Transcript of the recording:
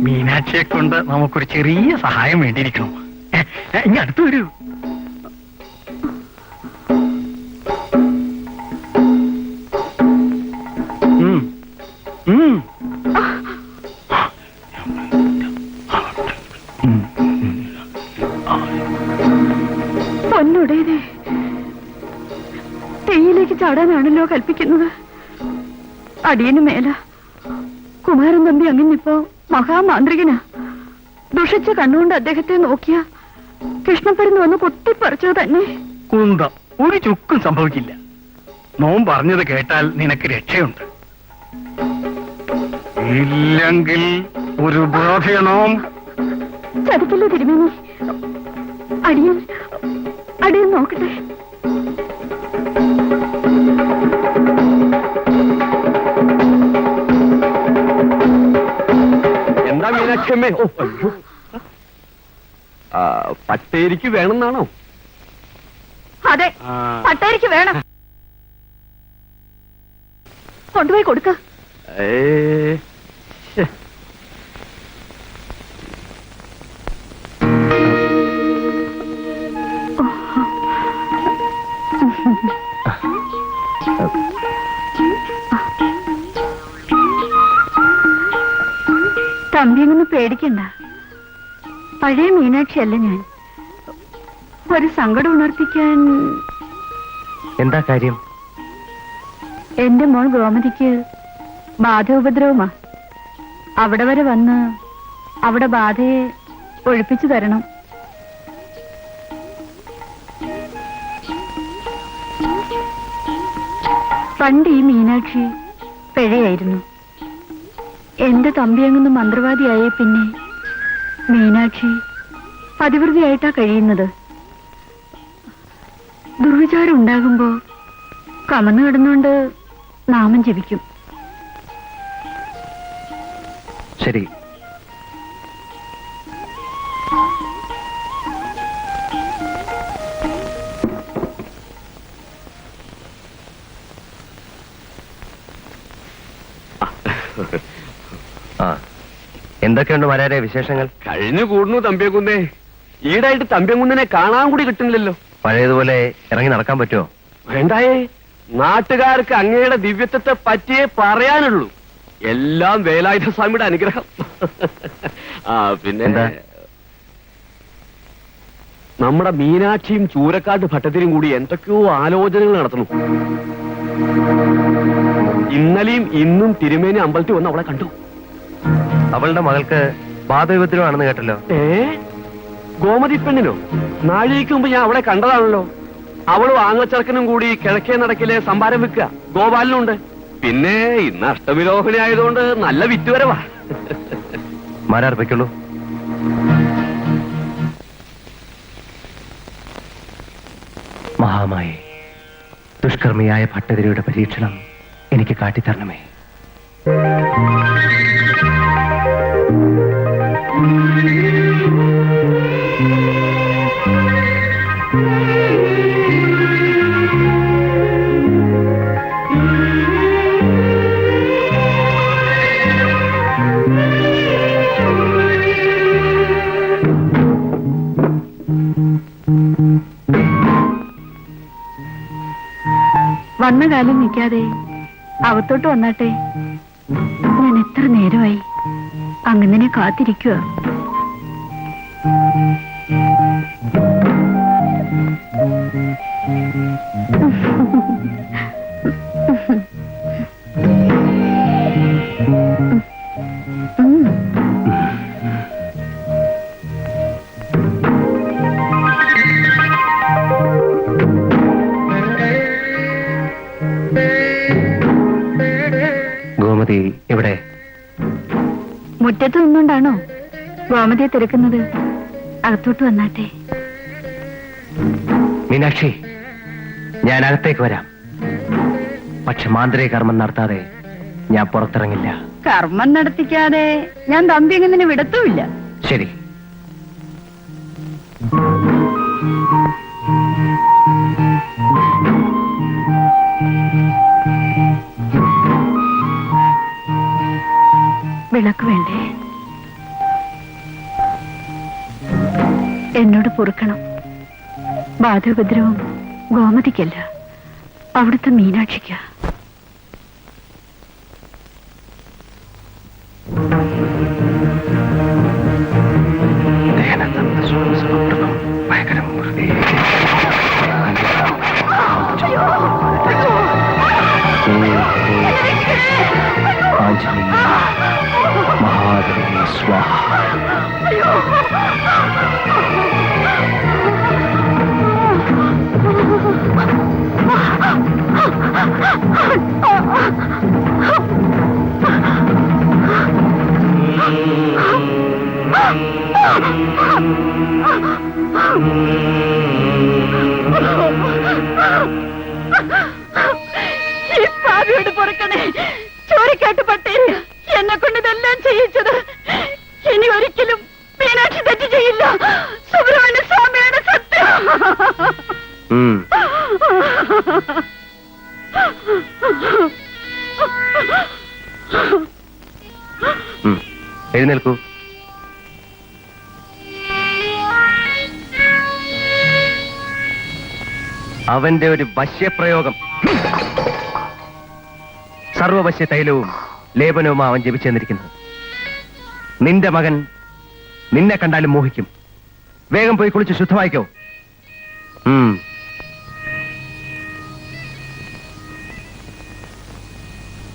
മീനാക്ഷിയെ കൊണ്ട് നമുക്കൊരു ചെറിയ സഹായം വേണ്ടിയിരിക്കണം. ഇനി അടുത്ത് വരൂ. പൊന്നുടേനെ തെയ്യിലേക്ക് ചാടാനാണല്ലോ കൽപ്പിക്കുന്നത്. അടിയന് മേല. കുമാരൻ തമ്പി അങ്ങനിപ്പോ മഹാമാന്ത്രികനാ. ദുഷിച്ച കണ്ണുകൊണ്ട് അദ്ദേഹത്തെ നോക്കിയ കൃഷ്ണപ്പരുന്ന് വന്ന് പൊട്ടിപ്പറിച്ചത് തന്നെ. കുന്തം ഒരു ചുക്കും സംഭവിക്കില്ല. നോം പറഞ്ഞത് കേട്ടാൽ നിനക്ക് രക്ഷയുണ്ട്. ഇല്ലെങ്കിൽ ഒരു ബോധയനോം. ചതിക്കില്ല തിരുമേനി. അടിയൻ അടിയൻ നോക്കട്ടെ. എന്താ മീനാക്ഷമ്മേ? പട്ടേരിക്ക് വേണമെന്നാണോ? അതെ, പട്ടേരിക്ക് വേണം. കൊണ്ടുപോയി കൊടുക്ക. തമ്പിയൊന്നും പേടിക്കണ്ട. പഴയ മീനാക്ഷിയല്ല ഞാൻ. ഒരു സങ്കടം ഉണർത്തിക്കാൻ. എന്താ കാര്യം? എന്റെ മോൾ ഗോമതിക്ക് ബാധ ഉപദ്രവമാ. അവിടെ വരെ വന്ന് അവിടെ ബാധയെ ഒഴിപ്പിച്ചു തരണം. പണ്ട് ഈ മീനാക്ഷി പിഴയായിരുന്നു. എന്റെ തമ്പിയങ്ങുന്ന മന്ത്രവാദിയായ പിന്നെ മീനാക്ഷി പതിവൃതിയായിട്ടാ കഴിയുന്നത്. ദുർവിചാരം ഉണ്ടാകുമ്പോ കമന്നു കിടന്നുകൊണ്ട് നാമം ജപിക്കും. ശരി. എന്തൊക്കെയുണ്ട് വരാരെ വിശേഷങ്ങൾ? കഴിഞ്ഞു കൂടുന്നു തമ്പിയങ്കുന്നേ. ഈടായിട്ട് തമ്പിയങ്കുന്നിനെ കാണാൻ കൂടി കിട്ടുന്നില്ലല്ലോ. പഴയതുപോലെ ഇറങ്ങി നടക്കാൻ പറ്റുമോ? വേണ്ടായേ. നാട്ടുകാർക്ക് അങ്ങയുടെ ദിവ്യത്വത്തെ പറ്റിയേ പറയാനുള്ളൂ. എല്ലാം വേലായുധ സ്വാമിയുടെ അനുഗ്രഹം. പിന്നെ നമ്മുടെ മീനാക്ഷിയും ചൂരക്കാട്ട് ഭട്ടത്തിനും കൂടി എന്തൊക്കെയോ ആലോചനകൾ നടത്തുന്നു. ഇന്നലെയും ഇന്നും തിരുമേനി അമ്പലത്തിൽ വന്ന് അവളെ കണ്ടു. അവളുടെ മകൾക്ക് ബാധവിപദ്രവമാണെന്ന് കേട്ടല്ലോ. ഗോമതി പെണ്ണിനോ? നാഴികയ്ക്ക് മുമ്പ് ഞാൻ അവളെ കണ്ടതാണല്ലോ. അവളും ആങ്ങളച്ചെറുക്കനും കൂടി കിഴക്കേ നടക്കിലെ സംഭാരം വെക്കുക. ഗോപാലനുണ്ട്. പിന്നെ ഇന്ന് അഷ്ടമിലോഹന ആയതുകൊണ്ട് നല്ല വിറ്റുവരവാ. മാരാർപ്പിക്കുള്ളൂ. മഹാമായി, ദുഷ്കർമ്മിയായ ഭട്ടതിരിയുടെ പരീക്ഷണം എനിക്ക് കാട്ടിത്തരണമേ. വന്ന കാലം നിൽക്കാതെ അവത്തോട്ട് വന്നാട്ടെ. ഞാൻ എത്ര നേരമായി അങ്ങനെ കാത്തിരിക്കുക. ഗോമതി എവിടെ? മുറ്റത്ത് നിന്നുകൊണ്ടാണോ ഗോമതിയെ തിരക്കുന്നത്? അകത്തോട്ട് വന്നാട്ടെ. മീനാക്ഷി, ഞാൻ അകത്തേക്ക് വരാം. പക്ഷെ മാന്ത്രിക കർമ്മം നടത്താതെ ഞാൻ പുറത്തിറങ്ങില്ല. കർമ്മം നടത്തിക്കാതെ ഞാൻ തമ്പി എങ്ങനെ വിടത്തുമില്ല. ശരി. വിളക്ക് വേണ്ടേ? എന്നോട് പൊറുക്കണം. ബാധോപദ്രവം ഗോമതിക്കല്ല, അവിടുത്തെ മീനാക്ഷിക്ക. മഹാദേവി സ്വാഹ. ഈ പാവിയോട് പൊറുക്കണേ. ചോരക്കാട്ട് പട്ടേ എന്നെ കൊണ്ട് ഇതെല്ലാം ചെയ്യിച്ചത്. ഇനി ഒരിക്കലും മീനാക്ഷി തെറ്റ് ചെയ്യില്ല. സുബ്രഹ്മണ്യ സ്വാമിയാണ് സത്യം. എഴുന്നേൽക്കൂ. അവന്റെ ഒരു വശ്യപ്രയോഗം. സർവവശ്യ തൈലവും ലേപനവും അവൻ ജപിച്ചു തന്നിരിക്കുന്നത്. നിന്റെ മകൻ നിന്നെ കണ്ടാലും മോഹിക്കും. വേഗം പോയി കുളിച്ച് ശുദ്ധമായിക്കോ.